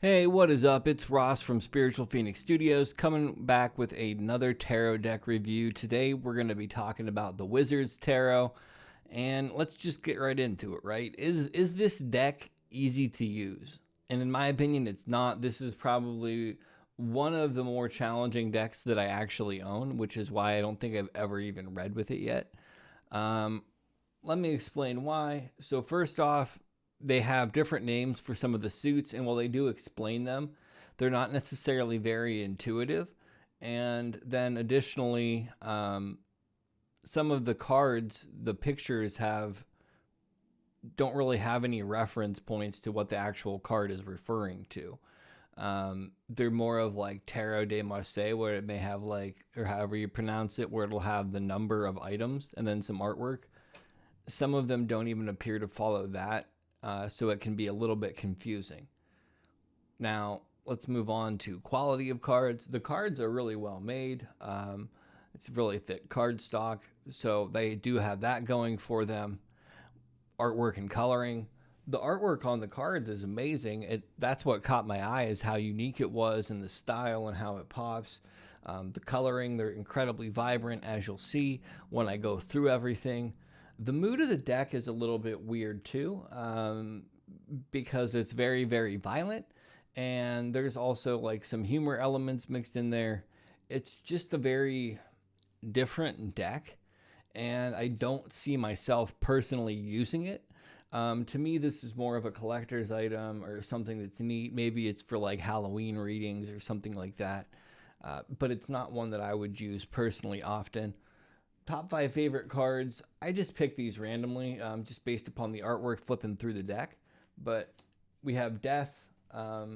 Hey, what is up? It's Ross from Spiritual Phoenix Studios coming back with another tarot deck review. Today we're going to be talking about the Wizard's Tarot, and let's just get right into it, right? Is this deck easy to use? And in my opinion, it's not. This is probably one of the more challenging decks that I actually own, which is why I don't think I've ever even read with it yet. Let me explain why. So first off, they have different names for some of the suits, and while they do explain them, they're not necessarily very intuitive. And then additionally, some of the cards, the pictures don't really have any reference points to what the actual card is referring to. They're more of like tarot de Marseille, where it may have like, or however you pronounce it, where it'll have the number of items and then some artwork. Some of them don't even appear to follow that, so it can be a little bit confusing. Now, let's move on to quality of cards. The cards are really well made. It's really thick cardstock, so they do have that going for them. Artwork and coloring. The artwork on the cards is amazing. That's what caught my eye, is how unique it was, and the style and how it pops. The coloring, they're incredibly vibrant, as you'll see when I go through everything. The mood of the deck is a little bit weird too, because it's very, very violent, and there's also like some humor elements mixed in there. It's just a very different deck, and I don't see myself personally using it. To me, this is more of a collector's item or something that's neat. Maybe it's for like Halloween readings or something like that, but it's not one that I would use personally often. Top 5 favorite cards. I just picked these randomly, just based upon the artwork flipping through the deck. But we have Death. I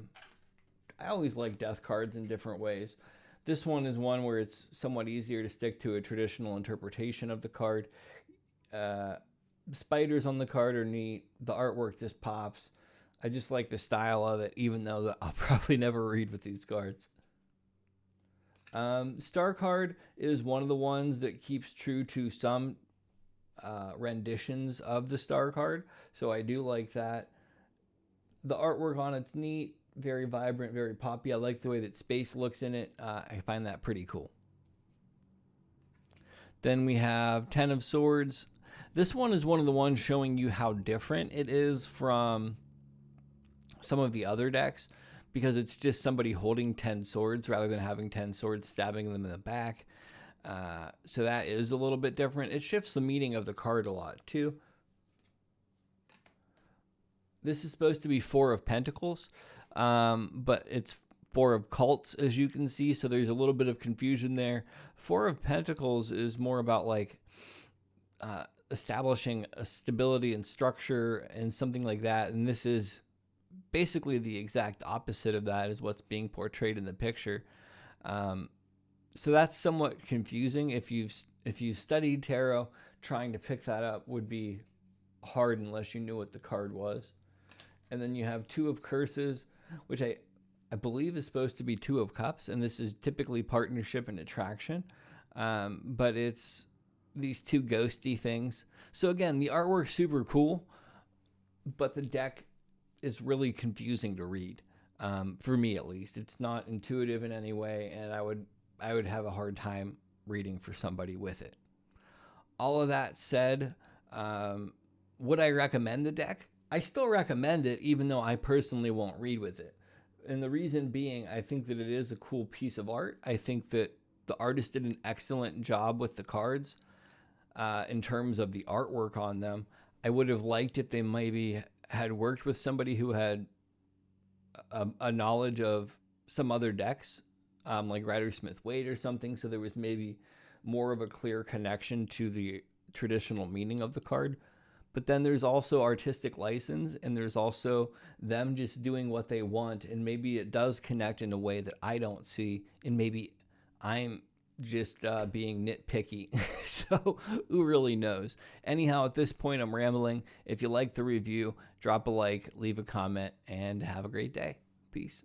always like Death cards in different ways. This one is one where it's somewhat easier to stick to a traditional interpretation of the card. The spiders on the card are neat. The artwork just pops. I just like the style of it, even though I'll probably never read with these cards. Star card is one of the ones that keeps true to some renditions of the star card, so I do like that. The artwork on it's neat, very vibrant, very poppy. I like the way that space looks in it. I find that pretty cool. Then we have Ten of Swords. This one is one of the ones showing you how different it is from some of the other decks, because it's just somebody holding 10 swords rather than having 10 swords stabbing them in the back. So that is a little bit different. It shifts the meaning of the card a lot too. This is supposed to be Four of Pentacles, but it's Four of Cults, as you can see, so there's a little bit of confusion there. Four of Pentacles is more about like establishing a stability and structure and something like that, and this is basically the exact opposite of that, is what's being portrayed in the picture. So that's somewhat confusing. If you've studied tarot, trying to pick that up would be hard unless you knew what the card was. And then you have Two of Curses, which I believe is supposed to be Two of Cups, and this is typically partnership and attraction, but it's these two ghosty things. So again, the artwork's super cool, but the deck is really confusing to read, for me at least. It's not intuitive in any way, and I would have a hard time reading for somebody with it. All of that said, would I recommend the deck? I still recommend it, even though I personally won't read with it. And the reason being, I think that it is a cool piece of art. I think that the artist did an excellent job with the cards, in terms of the artwork on them. I would have liked if they maybe had worked with somebody who had a knowledge of some other decks, like Rider-Smith-Waite or something, so there was maybe more of a clear connection to the traditional meaning of the card. But then there's also artistic license, and there's also them just doing what they want, and maybe it does connect in a way that I don't see, and maybe I'm just being nitpicky. So who really knows? Anyhow, at this point, I'm rambling. If you like the review, drop a like, leave a comment, and have a great day. Peace.